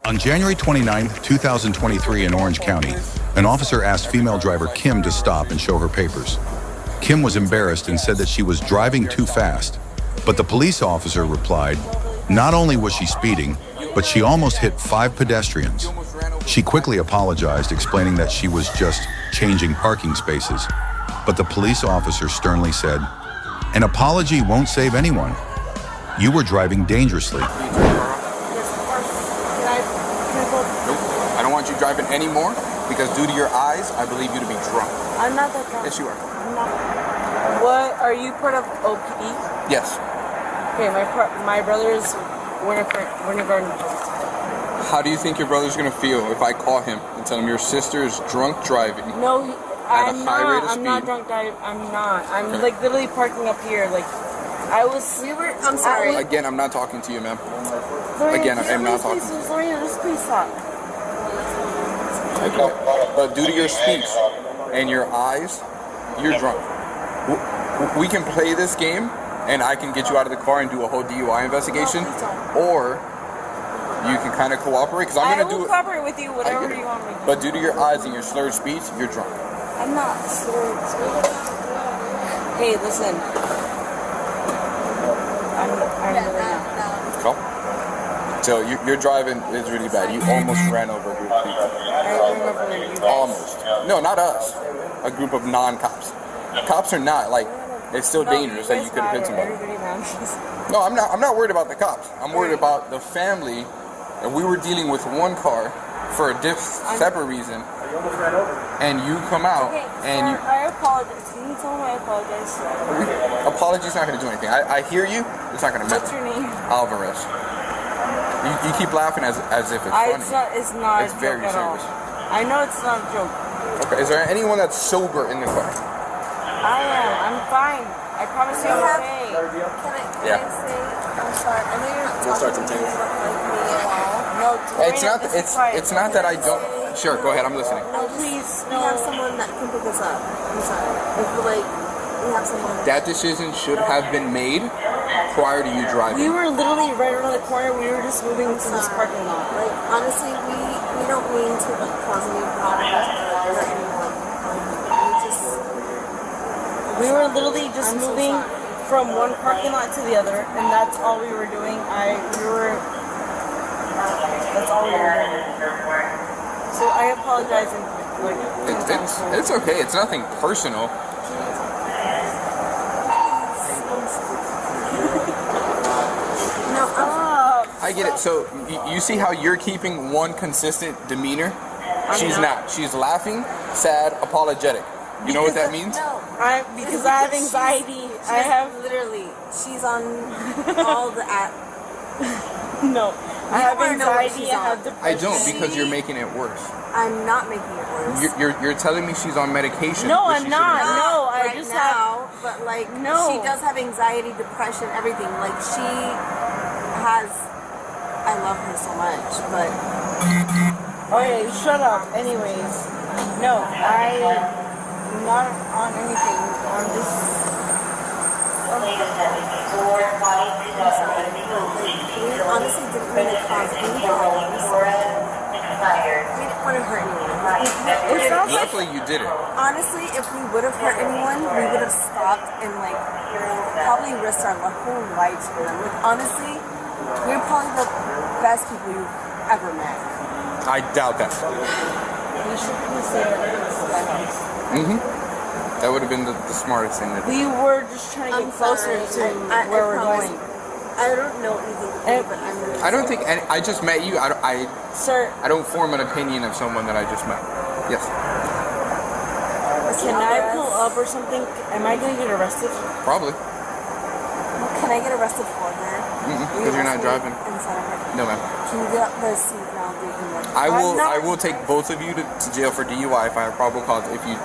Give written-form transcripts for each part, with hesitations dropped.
On January 29, 2023 in Orange County, an officer asked female driver Kim to stop and show her papers. Kim was embarrassed and said that she was driving too fast, but the police officer replied, not only was she speeding, but she almost hit 5 pedestrians. She quickly apologized, explaining that she was just changing parking spaces, but the police officer sternly said, an apology won't save anyone. You were driving dangerously. I don't want you driving anymore because due to your eyes, I believe you to be drunk. I'm not that drunk. Yes, you are. I'm not. What, are you part of OPD? Yes. Okay, my brother is Winter Garden. How do you think your brother's going to feel if I call him and tell him your sister is drunk driving? No, I'm not not drunk driving. I'm not. I'm like literally parking up here. Like, I'm sorry. Again, I'm not talking to you, ma'am. Lorena, Again, I'm not talking to you. Lorena, just please stop. Okay. But due to your speech and your eyes, you're drunk. We can play this game and I can get you out of the car and do a whole DUI investigation, or you can kind of cooperate because I'm going to do it. I will cooperate with you, whatever you want me to do. But due to your eyes and your slurred speech, you're drunk. I'm not slurred speech. Hey, listen. I'm really not. Cool. So your driving is really bad. You almost ran over a group of people. Almost. No, not us. A group of non-cops. Cops are not like. It's still dangerous that you could have hit somebody. No, I'm not worried about the cops. I'm worried about the family. And we were dealing with one car for a separate reason. And you come out and you. I apologize. Can you tell me I apologize? Apology's not going to do anything. I hear you. It's not going to matter. What's your name? Alvarez. You keep laughing as if it's funny. It's not. It's very serious. I know it's not a joke. Okay. Is there anyone that's sober in the car? I am. I'm fine. I promise you I'm okay. Can I say, I'm sorry, I know you're not talking to me like me at all. No, it's not that I don't. Sure, go ahead, I'm listening. No, please, we have someone that can pick us up. I'm sorry. We have someone. That decision should have been made prior to you driving. We were literally right around the corner. We were just moving to this parking lot. Like, honestly, we don't mean to cause any problems for anyone. We were literally just moving from one parking lot to the other, and that's all we were doing. That's all we were doing. So I apologize. It's okay. It's nothing personal. I get it. So you see how you're keeping one consistent demeanor? She's not. She's laughing, sad, apologetic. You know what that means? No. Because I have anxiety. I have literally. She's on all the app. No. I have anxiety. I have depression. I don't, because you're making it worse. I'm not making it worse. You're telling me she's on medication. No, I'm not. No, I right just now, but like No. she does have anxiety, depression, everything. Like she has. I love her so much, but. Okay, shut up. Anyways, no, I'm not on anything. I'm just. We honestly didn't mean to cause any problems. We didn't want to hurt anyone. Luckily, you did it. Honestly, if we would have hurt anyone, we would have stopped and like probably risked our whole lives for them. Like honestly, we're probably the best people you've ever met. I doubt that. You should be saying That would have been the smartest thing to do. we were just trying to get closer to where we're going. I don't know anything to do, but I'm really I don't think I just met you. Sir, I don't form an opinion of someone that I just met. Yes. can I pull up or something? Am I going to get arrested? Probably. Can I get arrested for her? Because you're not driving. Inside of her? No, ma'am. Can you get up the seat and I'll do it? I will take both of you to jail for DUI if I have probable cause. If you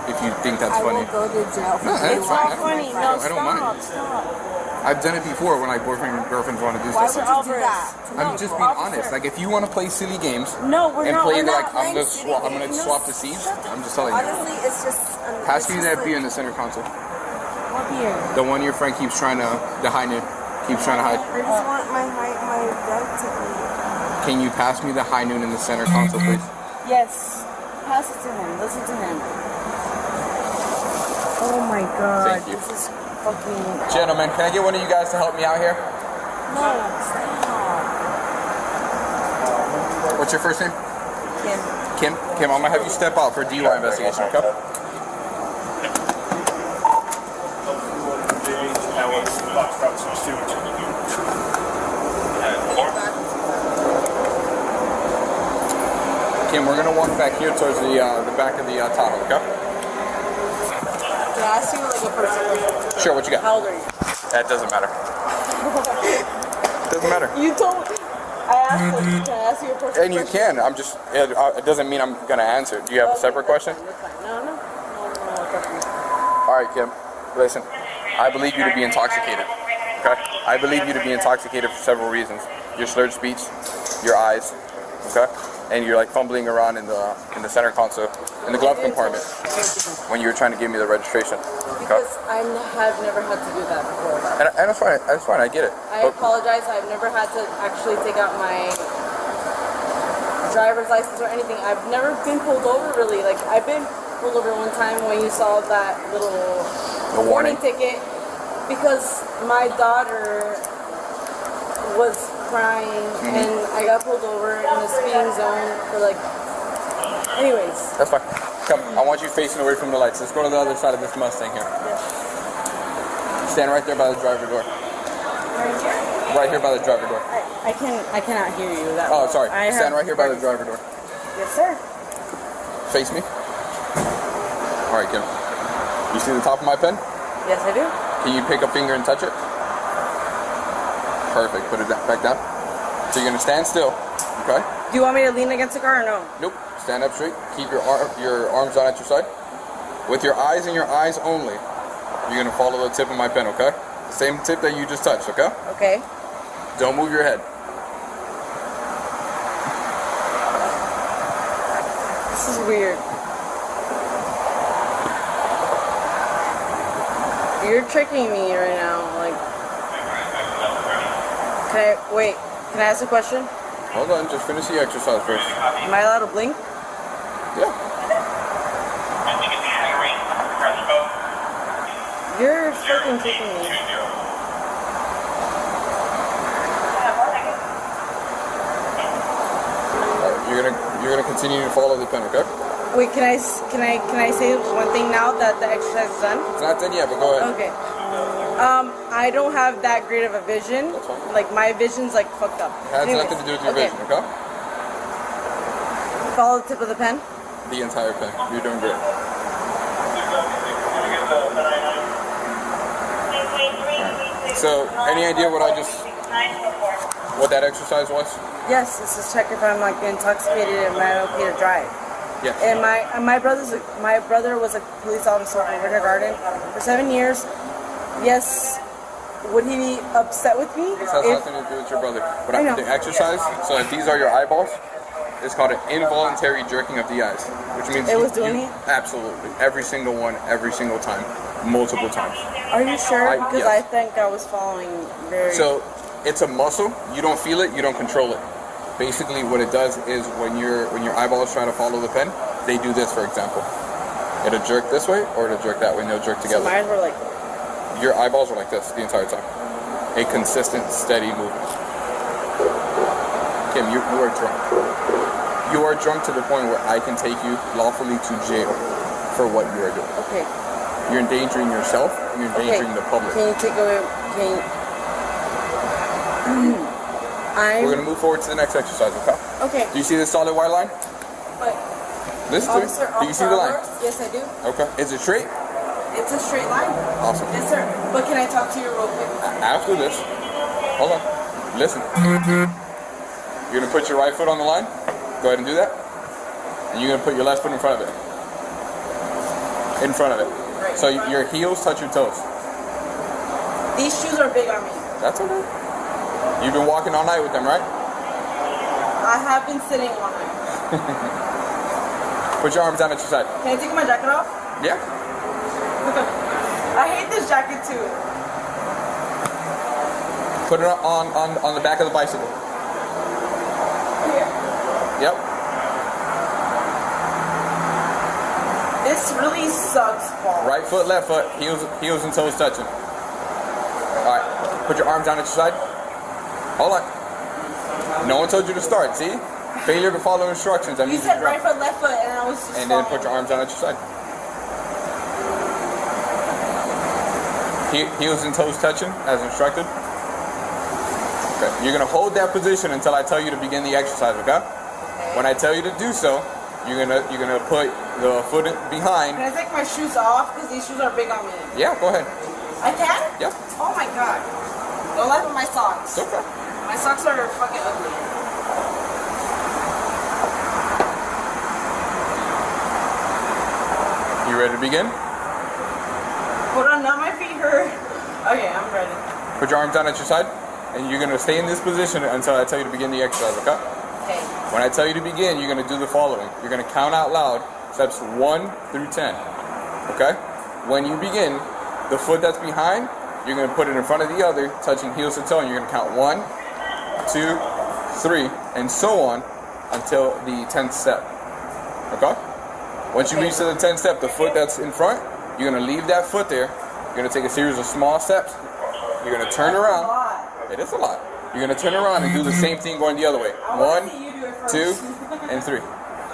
think that's funny. I will go to jail for No, that's It's fine. not funny. No, I don't mind. stop. I've done it before when like boyfriend and girlfriends want to do Why stuff. would you do that? I'm just being honest. Like if you want to play silly games No, we're and not. play We're like not I'm gonna swap the seats. I'm just telling you. Honestly, it's just. Pass me that beer in the center console. What beer? The one your friend keeps trying to hide. Keeps trying to hide. I just want my dad to be. Can you pass me the high noon in the center console, please? Yes. Pass it to him. Listen to him. Oh my god. Thank you. This is fucking... Gentlemen, can I get one of you guys to help me out here? No, stop. What's your first name? Kim. Kim? Kim, I'm gonna have you step out for DUI investigation, okay? Kim, we're gonna walk back here towards the back of the Tahoe, okay? Can I ask you like a personal question? Sure, what you got? How old are you? That doesn't matter. Doesn't matter. You told me. I asked you, can I ask you a personal And you question? can. I'm just. It doesn't mean I'm gonna answer. Do you have a separate question? That's fine. No. All right, Kim. Listen, I believe you to be intoxicated. Okay. I believe you to be intoxicated for several reasons. Your slurred speech, your eyes, okay, and you're like fumbling around in the center console, in the glove compartment, when you were trying to give me the registration. Okay. Because I have never had to do that before. And that's fine. That's fine. I get it. I apologize. I've never had to actually take out my driver's license or anything. I've never been pulled over really. Like I've been pulled over one time when you saw that little warning ticket because my daughter was crying and I got pulled over in the speeding zone for like. Anyways. That's fine. Come. I want you facing away from the lights. Let's go to the other side of this Mustang here. Stand right there by the driver door. Right here? Right here by the driver door. I cannot hear you. That Oh, sorry. Stand right here by the driver door. Yes, sir. Face me. All right, Kim. You see the top of my pen? Yes, I do. Can you pick a finger and touch it? Perfect. Put it back down. So you're gonna stand still. Okay. Do you want me to lean against the car or no? Nope. Stand up straight. Keep your arms out at your side. With your eyes and your eyes only, you're gonna follow the tip of my pen. Okay. The same tip that you just touched. Okay. Okay. Don't move your head. This is weird. You're tricking me right now. Like, can I ask a question? Hold on. Just finish the exercise first. Am I allowed to blink? Yeah. You're fucking tricking me. You're gonna continue to follow the pen. Okay. Wait, can I say one thing now that the exercise is done? It's not done yet, but go ahead. Okay. I don't have that great of a vision. That's fine. Like my vision's like fucked up. It has nothing to do with your vision. Okay. Follow the tip of the pen. The entire pen. You're doing great. So, any idea what that exercise was? Yes, this is check if I'm like intoxicated and am I okay to drive. Yes. And my brother was a police officer in Winter Garden for 7 years. Yes, would he be upset with me? This has nothing to do with your brother. But I know. the exercise, so if these are your eyeballs, it's called an involuntary jerking of the eyes, which means It was doing it? Absolutely. Every single one, every single time, multiple times. Are you sure? Because yes. I think I was following very... So, it's a muscle. You don't feel it, you don't control it. Basically, what it does is when your eyeballs try to follow the pen, they do this, for example. It'll jerk this way or it'll jerk that way, and they'll jerk together. So mine were like... Your eyeballs are like this the entire time. A consistent, steady movement. Kim, you are drunk. You are drunk to the point where I can take you lawfully to jail for what you are doing. Okay. You're endangering yourself. You're endangering the public. Can you take away... We're gonna move forward to the next exercise, okay? Okay. Do you see this solid white line? But Listen to me. Do you see the line? Yes, I do. Okay. Is it straight? It's a straight line. Awesome. Yes, sir. But can I talk to you real quick? After this, hold on. Listen. You're gonna put your right foot on the line. Go ahead and do that. And you're gonna put your left foot in front of it. In front of it. Right. So your heels touch your toes. These shoes are big on me. That's okay. You've been walking all night with them, right? I have been sitting on it. Put your arms down at your side. Can I take my jacket off? Yeah. I hate this jacket too. Put it on the back of the bicycle. This really sucks, Paul. Right foot, left foot, heels and toes touching. All right, put your arms down at your side. Hold on. No one told you to start, see? Failure to follow instructions. You said right foot, left foot, and I was just and then put your arms down at your side. Heels and toes touching as instructed. Okay. You're gonna hold that position until I tell you to begin the exercise, okay? When I tell you to do so, you're gonna put the foot behind. Can I take my shoes off? Because these shoes are big on me. Yeah, go ahead. I can? Yep. Oh my god. Don't laugh at my socks. It's okay. My socks are fucking ugly. You ready to begin? Hold on, now my feet hurt. Okay, I'm ready. Put your arms down at your side, and you're gonna stay in this position until I tell you to begin the exercise, okay? Okay. When I tell you to begin, you're gonna do the following. You're gonna count out loud steps 1 through 10, okay? When you begin, the foot that's behind, you're gonna put it in front of the other, touching heels to toe, and you're gonna count 1, 2, 3, and so on until the 10th step, okay? Once you reach to the 10th step, the foot that's in front, you're gonna leave that foot there. You're gonna take a series of small steps. You're gonna turn around. It is a lot. You're gonna turn around and do the same thing going the other way. 1, 2, and 3.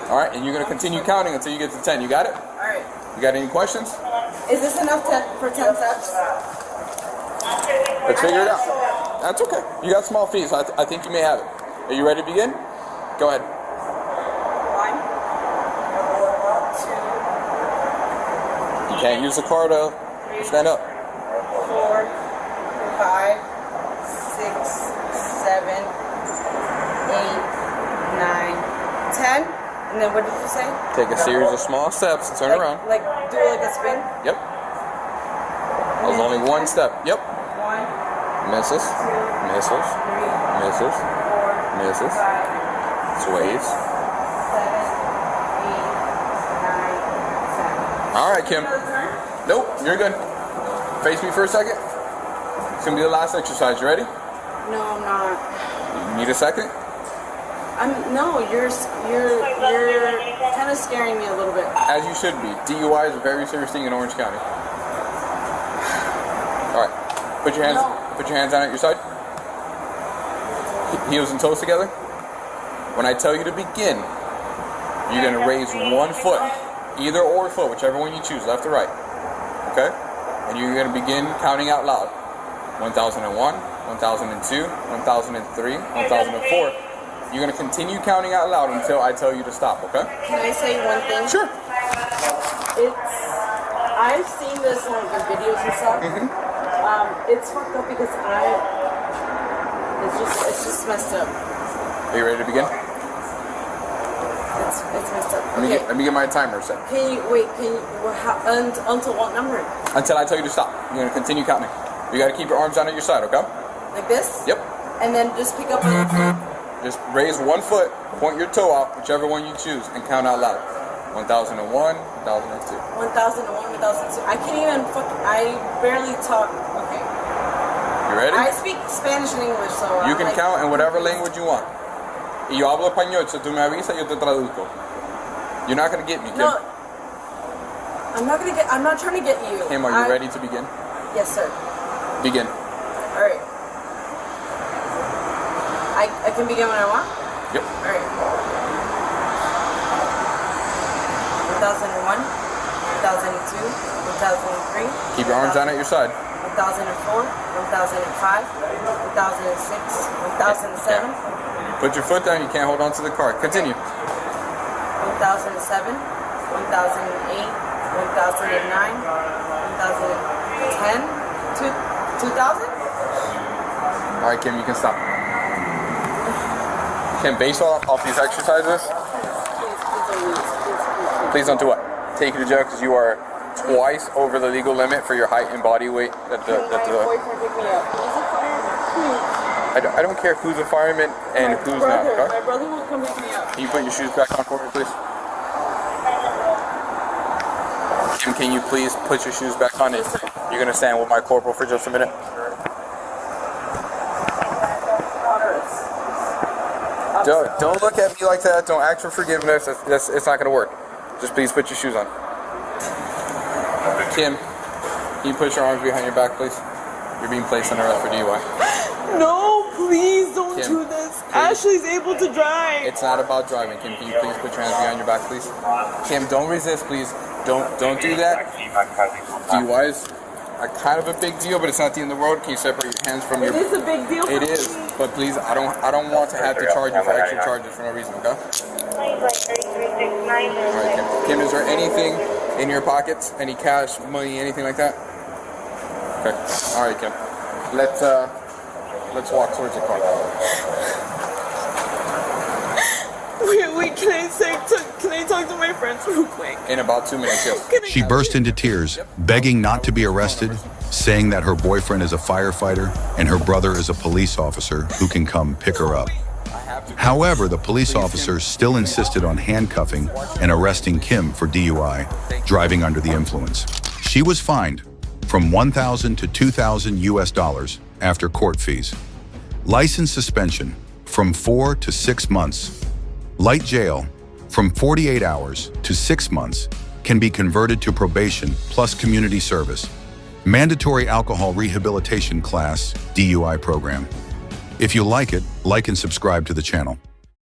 All right, and you're gonna continue counting until you get to 10. You got it? All right. You got any questions? Is this enough for 10 steps? Let's figure it out. That's okay. You got small feet, so I think you may have it. Are you ready to begin? Go ahead. 1, 2. You can't use the car to stand up. 4, 5, 6, 7, 8, 9, 10. And then what did you say? Take a series of small steps and turn around. Like do it like a spin? Yep. That was only one step. Yep. 1, Misses. 2, Misses. 3, Misses. 4, Misses. 5, Sways. 7, 8, 9, 10. All right, Kim. Another turn? Nope, you're good. Face me for a second. It's gonna be the last exercise. You ready? No, I'm not. You need a second? No, you're kind of scaring me a little bit. As you should be. DUI is a very serious thing in Orange County. All right. Put your hands down at your side. Heels and toes together. When I tell you to begin, you're gonna raise one foot, either or foot, whichever one you choose, left or right. Okay? And you're gonna begin counting out loud. 1001, 1002, 1003, 1004. You're gonna continue counting out loud until I tell you to stop, okay? Can I say one thing? Sure. I've seen this in videos and stuff. It's fucked up because it's just messed up. Are you ready to begin? It's messed up. Let me get my timer set. Until what number? Until I tell you to stop. You're gonna continue counting. You gotta keep your arms down at your side, okay? Like this? Yep. And then just pick up one foot. Just raise one foot, point your toe out, whichever one you choose, and count out loud. 1001, 1002. 1001, 1002. I can't even I barely talk. Okay. You ready? I speak Spanish and English, so You can count in whatever language you want. Y yo hablo español, so tú me avisas y yo te traduzco. You're not gonna get me, Kim. No. I'm not trying to get you. Kim, are you ready to begin? Yes, sir. Begin. Alright. I can begin when I want? Yep. Alright. 1001, 1002, 1003. Keep your arms down at your side. 1004, 1005, 1006, 1007. Put your foot down, you can't hold on to the car. Continue. 1007, 1008, 1009, 1010, 2000? All right, Kim, you can stop. Kim, based off these exercises, please don't do what? Take you to jail because you are twice over the legal limit for your height and body weight. My boyfriend picked me up. He's a fireman. I don't care who's a fireman and who's not. Okay? My brother will come pick me up. Can you put your shoes back on for me, please? Kim, can you please put your shoes back on? You're gonna stand with my corporal for just a minute. Don't look at me like that. Don't ask for forgiveness. It's not gonna work. Just please put your shoes on. Kim, can you put your arms behind your back, please? You're being placed under arrest for DUI. No, please don't Kim, do this. please. Ashley's able to drive. It's not about driving. Kim, can you please put your hands behind your back, please? Kim, don't resist, please. Don't do that. DUI is a kind of a big deal, but it's not the end of the world. Can you separate your hands from your... It is a big deal for It me. is, but please, I don't want to have to charge you for extra charges for no reason, okay? Alright, Kim. Kim, is there anything in your pockets? Any cash, money, anything like that? Okay. Alright, Kim. Let's walk towards the car. Wait, can I talk to my friends real quick? In about 2 minutes, yes. She burst into tears, begging not to be arrested, saying that her boyfriend is a firefighter and her brother is a police officer who can come pick her up. However, the police officer still insisted on handcuffing and arresting Kim for DUI, driving under the influence. She was fined from $1,000 to $2,000 US after court fees. License suspension from 4 to 6 months. Light jail from 48 hours to 6 months can be converted to probation plus community service. Mandatory alcohol rehabilitation class DUI program. If you like it, like and subscribe to the channel.